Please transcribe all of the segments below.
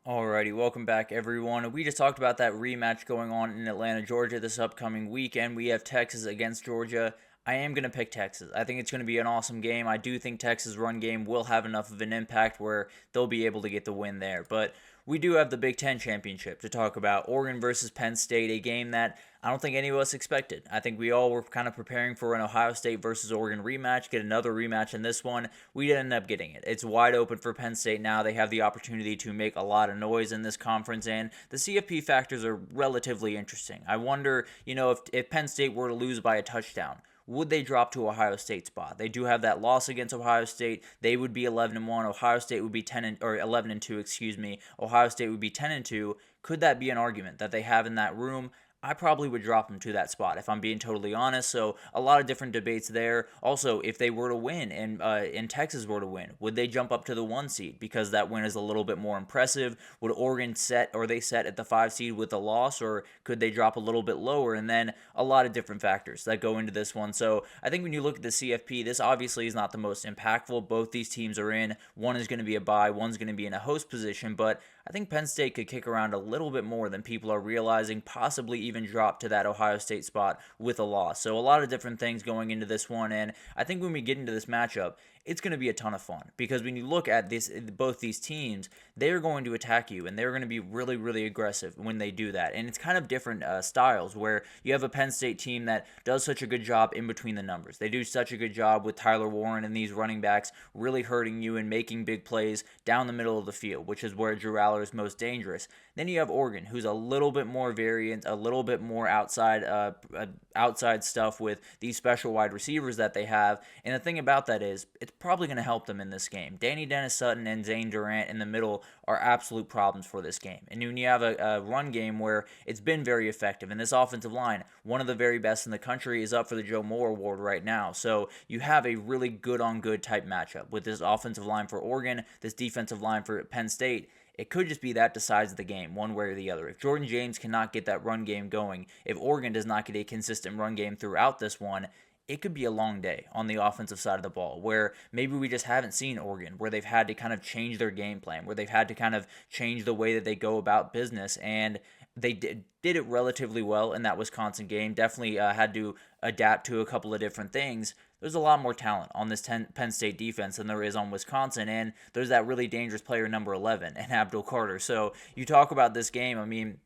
Alrighty, welcome back everyone. We just talked about that rematch going on in Atlanta, Georgia this upcoming weekend. We have Texas against Georgia. I am going to pick Texas. I think it's going to be an awesome game. I do think Texas' run game will have enough of an impact where they'll be able to get the win there. But we do have the Big Ten Championship to talk about. Oregon versus Penn State, a game that I don't think any of us expected. I think we all were kind of preparing for an Ohio State versus Oregon rematch, get another rematch in this one. We didn't end up getting it. It's wide open for Penn State now. They have the opportunity to make a lot of noise in this conference, and the CFP factors are relatively interesting. I wonder, if Penn State were to lose by a touchdown, would they drop to Ohio State spot? They do have that loss against Ohio State. They would be 11-1. Ohio State would be 11-2, excuse me. Ohio State would be 10-2. Could that be an argument that they have in that room? I probably would drop them to that spot if I'm being totally honest. So a lot of different debates there. Also, if they were to win and Texas were to win, would they jump up to the 1 seed because that win is a little bit more impressive? Would Oregon set at the 5 seed with a loss, or could they drop a little bit lower? And then a lot of different factors that go into this one. So I think when you look at the CFP, this obviously is not the most impactful. Both these teams are in. One is going to be a bye. One's going to be in a host position, but I think Penn State could kick around a little bit more than people are realizing, possibly even drop to that Ohio State spot with a loss. So a lot of different things going into this one, and I think when we get into this matchup, it's going to be a ton of fun because when you look at both these teams, they're going to attack you and they're going to be really, really aggressive when they do that. And it's kind of different styles where you have a Penn State team that does such a good job in between the numbers. They do such a good job with Tyler Warren and these running backs really hurting you and making big plays down the middle of the field, which is where Drew Aller is most dangerous. Then you have Oregon, who's a little bit more variant, a little bit more outside stuff with these special wide receivers that they have. And the thing about that is, it's probably going to help them in this game. Danny Dennis Sutton and Zane Durant in the middle are absolute problems for this game. And when you have a run game where it's been very effective, and this offensive line, one of the very best in the country, is up for the Joe Moore Award right now. So you have a really good-on-good type matchup with this offensive line for Oregon, this defensive line for Penn State. It could just be that decides the game, one way or the other. If Jordan James cannot get that run game going, if Oregon does not get a consistent run game throughout this one, it could be a long day on the offensive side of the ball where maybe we just haven't seen Oregon, where they've had to kind of change their game plan, where they've had to kind of change the way that they go about business. And they did it relatively well in that Wisconsin game. Definitely had to adapt to a couple of different things. There's a lot more talent on this Penn State defense than there is on Wisconsin, and there's that really dangerous player, number 11, and Abdul Carter. So you talk about this game, I mean,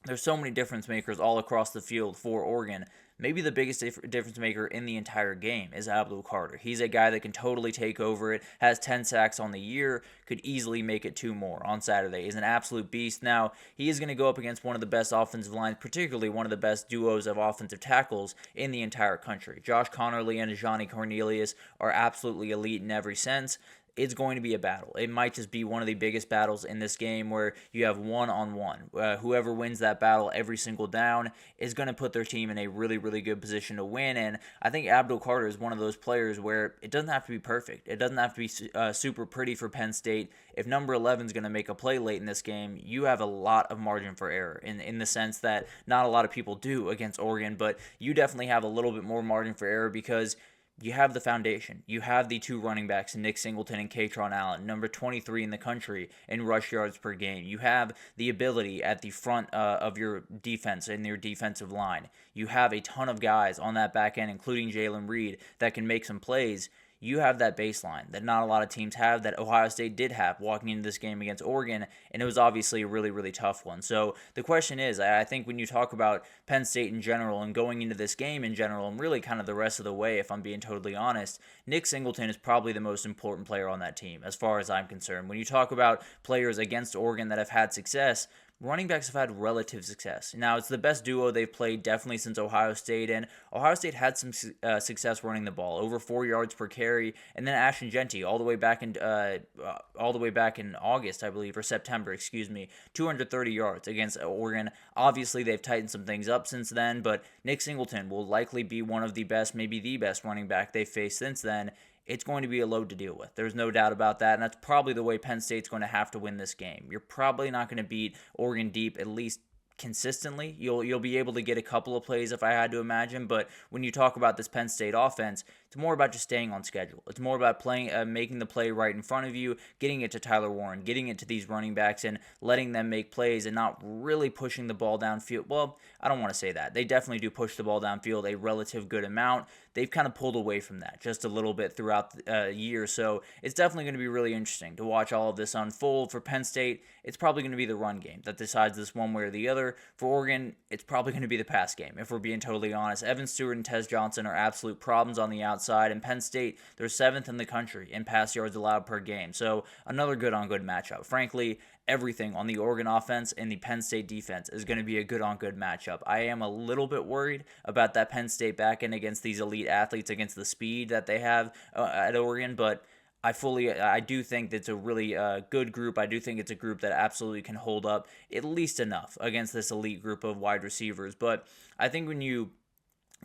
there's so many difference makers all across the field for Oregon. Maybe the biggest difference maker in the entire game is Abdul Carter. He's a guy that can totally take over it, has 10 sacks on the year, could easily make it 2 more on Saturday. He's an absolute beast. Now, he is going to go up against one of the best offensive lines, particularly one of the best duos of offensive tackles in the entire country. Josh Connerly and Johnny Cornelius are absolutely elite in every sense. It's going to be a battle. It might just be one of the biggest battles in this game where you have one-on-one. Whoever wins that battle every single down is going to put their team in a really, really good position to win. And I think Abdul Carter is one of those players where it doesn't have to be perfect. It doesn't have to be super pretty for Penn State. If number 11 is going to make a play late in this game, you have a lot of margin for error in the sense that not a lot of people do against Oregon, but you definitely have a little bit more margin for error because you have the foundation. You have the 2 running backs, Nick Singleton and Katron Allen, number 23 in the country in rush yards per game. You have the ability at the front of your defense and your defensive line. You have a ton of guys on that back end, including Jalen Reed, that can make some plays. You have that baseline that not a lot of teams have, that Ohio State did have walking into this game against Oregon, and it was obviously a really, really tough one. So the question is, I think when you talk about Penn State in general and going into this game in general, and really kind of the rest of the way, if I'm being totally honest, Nick Singleton is probably the most important player on that team, as far as I'm concerned. When you talk about players against Oregon that have had success, running backs have had relative success. Now, it's the best duo they've played definitely since Ohio State, and Ohio State had some success running the ball, over 4 yards per carry, and then Ashton Genty all the way back in August, I believe, or September, 230 yards against Oregon. Obviously, they've tightened some things up since then, but Nick Singleton will likely be one of the best, maybe the best running back they've faced since then. It's going to be a load to deal with. There's no doubt about that, and that's probably the way Penn State's going to have to win this game. You're probably not going to beat Oregon deep, at least consistently. You'll be able to get a couple of plays if I had to imagine, but when you talk about this Penn State offense, It's more about just staying on schedule. It's more about making the play right in front of you, getting it to Tyler Warren, getting it to these running backs, and letting them make plays and not really pushing the ball downfield. Well, I don't want to say that. They definitely do push the ball downfield a relative good amount. They've kind of pulled away from that just a little bit throughout the year. So it's definitely going to be really interesting to watch all of this unfold. For Penn State, it's probably going to be the run game that decides this one way or the other. For Oregon, it's probably going to be the pass game, if we're being totally honest. Evan Stewart and Tez Johnson are absolute problems on the outside, and Penn State, they're 7th in the country in pass yards allowed per game. So another good-on-good matchup. Frankly, everything on the Oregon offense and the Penn State defense is going to be a good-on-good matchup. I am a little bit worried about that Penn State back end against these elite athletes, against the speed that they have at Oregon, but I do think that's a really good group. I do think it's a group that absolutely can hold up at least enough against this elite group of wide receivers. But I think when you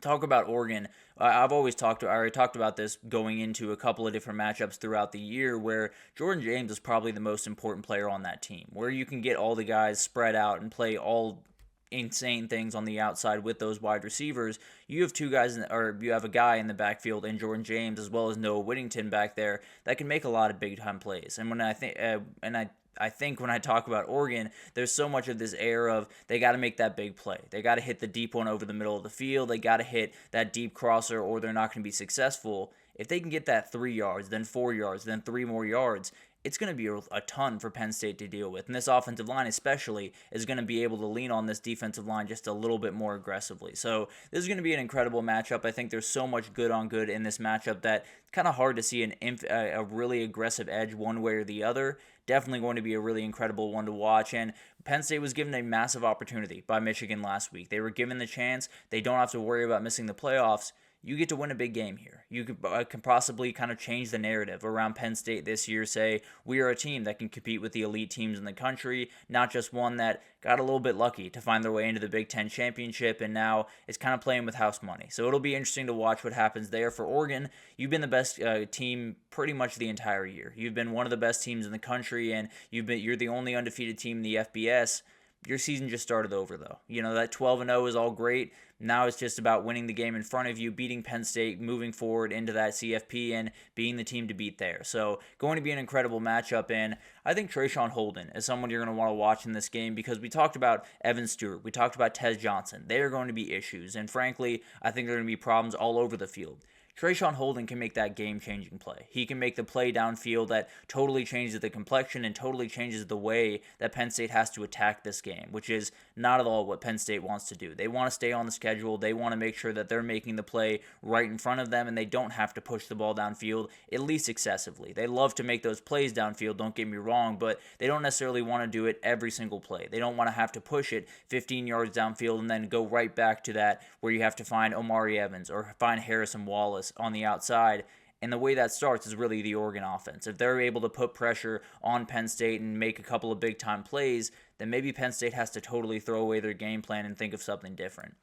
talk about Oregon, I already talked about this going into a couple of different matchups throughout the year, where Jordan James is probably the most important player on that team, where you can get all the guys spread out and play all insane things on the outside with those wide receivers. You have you have a guy in the backfield in Jordan James, as well as Noah Whittington back there, that can make a lot of big time plays. And when I think when I talk about Oregon, there's so much of this air of they got to make that big play. They got to hit the deep one over the middle of the field. They got to hit that deep crosser, or they're not going to be successful. If they can get that 3 yards, then 4 yards, then 3 more yards, it's going to be a ton for Penn State to deal with. And this offensive line especially is going to be able to lean on this defensive line just a little bit more aggressively. So this is going to be an incredible matchup. I think there's so much good on good in this matchup that it's kind of hard to see a really aggressive edge one way or the other. Definitely going to be a really incredible one to watch. And Penn State was given a massive opportunity by Michigan last week. They were given the chance. They don't have to worry about missing the playoffs. You get to win a big game here. You can possibly kind of change the narrative around Penn State this year. Say, we are a team that can compete with the elite teams in the country, not just one that got a little bit lucky to find their way into the Big Ten Championship, and now is kind of playing with house money. So it'll be interesting to watch what happens there. For Oregon, you've been the best team pretty much the entire year. You've been one of the best teams in the country, and you're the only undefeated team in the FBS. Your season just started over, though. You know, that 12-0 is all great. Now it's just about winning the game in front of you, beating Penn State, moving forward into that CFP, and being the team to beat there. So going to be an incredible matchup, and I think Trayshawn Holden is someone you're going to want to watch in this game, because we talked about Evan Stewart, we talked about Tez Johnson. They are going to be issues, and frankly, I think there are going to be problems all over the field. Trayshawn Holden can make that game-changing play. He can make the play downfield that totally changes the complexion and totally changes the way that Penn State has to attack this game, which is not at all what Penn State wants to do. They want to stay on the schedule. They want to make sure that they're making the play right in front of them, and they don't have to push the ball downfield, at least excessively. They love to make those plays downfield, don't get me wrong, but they don't necessarily want to do it every single play. They don't want to have to push it 15 yards downfield and then go right back to that where you have to find Omari Evans or find Harrison Wallace on the outside. And the way that starts is really the Oregon offense. If they're able to put pressure on Penn State and make a couple of big time plays, then maybe Penn State has to totally throw away their game plan and think of something different.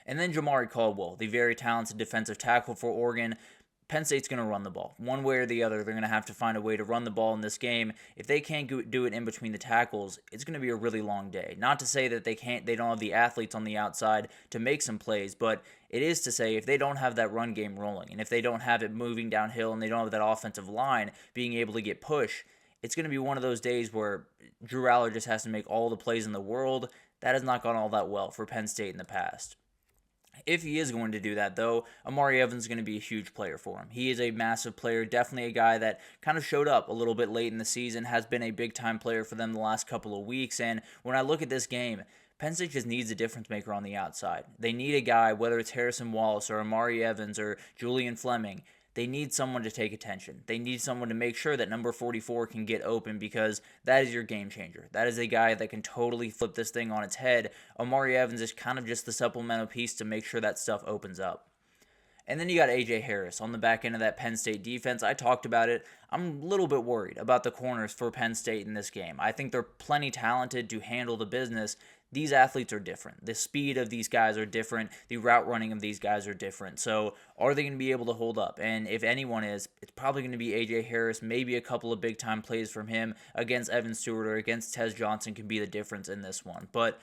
And then Jamari Caldwell, the very talented defensive tackle for Oregon. Penn State's going to run the ball. One way or the other, they're going to have to find a way to run the ball in this game. If they can't do it in between the tackles, it's going to be a really long day. Not to say that they don't have the athletes on the outside to make some plays, but it is to say if they don't have that run game rolling, and if they don't have it moving downhill, and they don't have that offensive line being able to get push, it's going to be one of those days where Drew Aller just has to make all the plays in the world. That has not gone all that well for Penn State in the past. If he is going to do that, though, Omari Evans is going to be a huge player for him. He is a massive player, definitely a guy that kind of showed up a little bit late in the season, has been a big-time player for them the last couple of weeks, and when I look at this game, Penn State just needs a difference maker on the outside. They need a guy, whether it's Harrison Wallace or Omari Evans or Julian Fleming. They need someone to take attention. They need someone to make sure that number 44 can get open, because that is your game changer. That is a guy that can totally flip this thing on its head. Omari Evans is kind of just the supplemental piece to make sure that stuff opens up. And then you got A.J. Harris on the back end of that Penn State defense. I talked about it. I'm a little bit worried about the corners for Penn State in this game. I think they're plenty talented to handle the business. These athletes are different. The speed of these guys are different. The route running of these guys are different. So are they going to be able to hold up? And if anyone is, it's probably going to be A.J. Harris. Maybe a couple of big-time plays from him against Evan Stewart or against Tez Johnson can be the difference in this one. But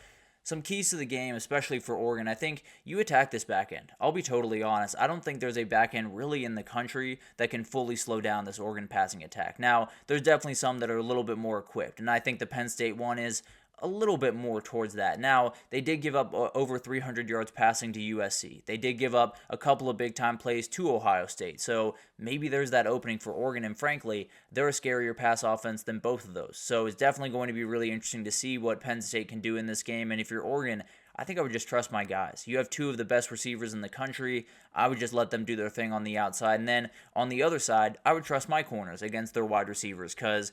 Some keys to the game, especially for Oregon, I think you attack this back end. I'll be totally honest. I don't think there's a back end really in the country that can fully slow down this Oregon passing attack. Now, there's definitely some that are a little bit more equipped, and I think the Penn State one is a little bit more towards that. Now, they did give up over 300 yards passing to USC. They did give up a couple of big-time plays to Ohio State. So maybe there's that opening for Oregon, and frankly, they're a scarier pass offense than both of those. So it's definitely going to be really interesting to see what Penn State can do in this game. And if you're Oregon, I think I would just trust my guys. You have two of the best receivers in the country. I would just let them do their thing on the outside. And then on the other side, I would trust my corners against their wide receivers because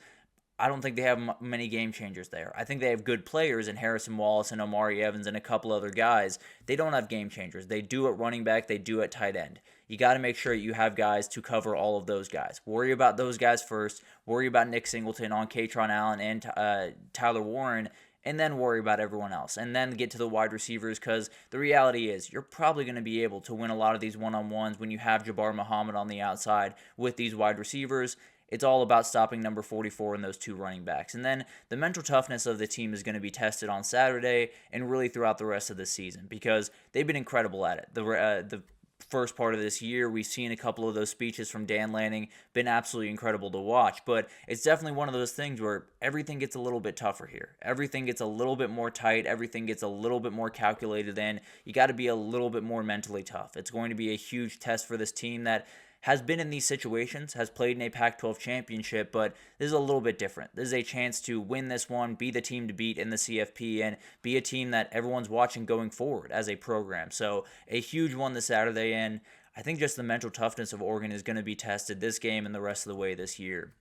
I don't think they have many game changers there. I think they have good players in Harrison Wallace and Omari Evans and a couple other guys. They don't have game changers. They do at running back. They do at tight end. You got to make sure you have guys to cover all of those guys. Worry about those guys first. Worry about Nick Singleton on Katron Allen and Tyler Warren, and then worry about everyone else. And then get to the wide receivers because the reality is you're probably going to be able to win a lot of these one-on-ones when you have Jabbar Muhammad on the outside with these wide receivers. It's all about stopping number 44 and those two running backs. And then the mental toughness of the team is going to be tested on Saturday and really throughout the rest of the season because they've been incredible at it. The first part of this year, we've seen a couple of those speeches from Dan Lanning, been absolutely incredible to watch. But it's definitely one of those things where everything gets a little bit tougher here. Everything gets a little bit more tight. Everything gets a little bit more calculated in. You got to be a little bit more mentally tough. It's going to be a huge test for this team that has been in these situations, has played in a Pac-12 championship, but this is a little bit different. This is a chance to win this one, be the team to beat in the CFP, and be a team that everyone's watching going forward as a program. So a huge one this Saturday, and I think just the mental toughness of Oregon is going to be tested this game and the rest of the way this year.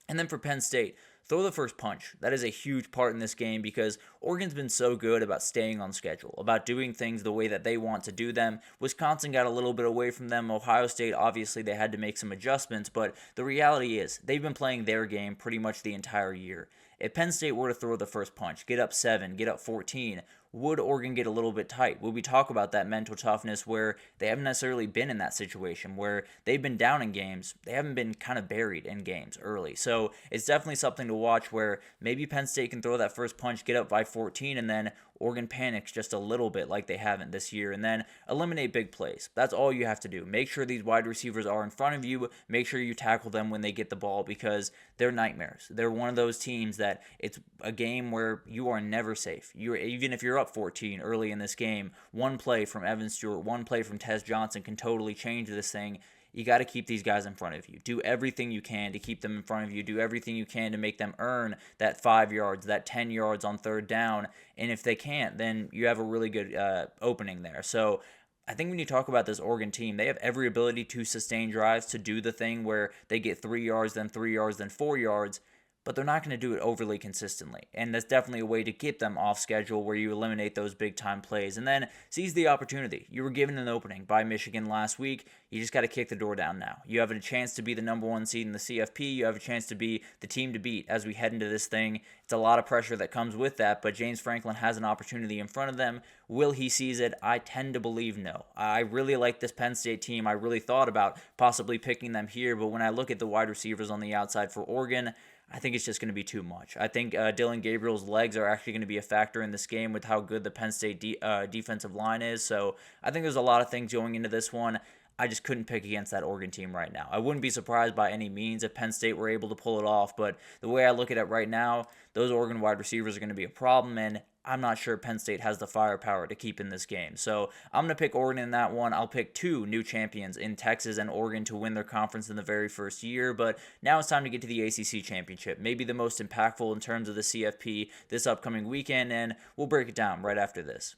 And then for Penn State, throw the first punch. That is a huge part in this game because Oregon's been so good about staying on schedule, about doing things the way that they want to do them. Wisconsin got a little bit away from them. Ohio State, obviously, they had to make some adjustments, but the reality is they've been playing their game pretty much the entire year. If Penn State were to throw the first punch, get up 7, get up 14, would Oregon get a little bit tight? Would we talk about that mental toughness where they haven't necessarily been in that situation, where they've been down in games, they haven't been kind of buried in games early? So it's definitely something to watch where maybe Penn State can throw that first punch, get up by 14, and then Oregon panics just a little bit like they haven't this year, and then eliminate big plays. That's all you have to do. Make sure these wide receivers are in front of you. Make sure you tackle them when they get the ball because they're nightmares. They're one of those teams that it's a game where you are never safe. Even if you're up 14 early in this game, one play from Evan Stewart, one play from Tez Johnson can totally change this thing. You got to keep these guys in front of you. Do everything you can to keep them in front of you. Do everything you can to make them earn that 5 yards, that 10 yards on third down. And if they can't, then you have a really good opening there. So I think when you talk about this Oregon team, they have every ability to sustain drives, to do the thing where they get 3 yards, then 3 yards, then 4 yards. But they're not going to do it overly consistently. And that's definitely a way to get them off schedule where you eliminate those big-time plays. And then seize the opportunity. You were given an opening by Michigan last week. You just got to kick the door down now. You have a chance to be the number 1 seed in the CFP. You have a chance to be the team to beat as we head into this thing. It's a lot of pressure that comes with that, but James Franklin has an opportunity in front of them. Will he seize it? I tend to believe no. I really like this Penn State team. I really thought about possibly picking them here, but when I look at the wide receivers on the outside for Oregon, I think it's just going to be too much. I think Dylan Gabriel's legs are actually going to be a factor in this game with how good the Penn State defensive line is. So I think there's a lot of things going into this one. I just couldn't pick against that Oregon team right now. I wouldn't be surprised by any means if Penn State were able to pull it off, but the way I look at it right now, those Oregon wide receivers are going to be a problem, and I'm not sure Penn State has the firepower to keep in this game. So I'm going to pick Oregon in that one. I'll pick 2 new champions in Texas and Oregon to win their conference in the very first year, but now it's time to get to the ACC Championship, maybe the most impactful in terms of the CFP this upcoming weekend, and we'll break it down right after this.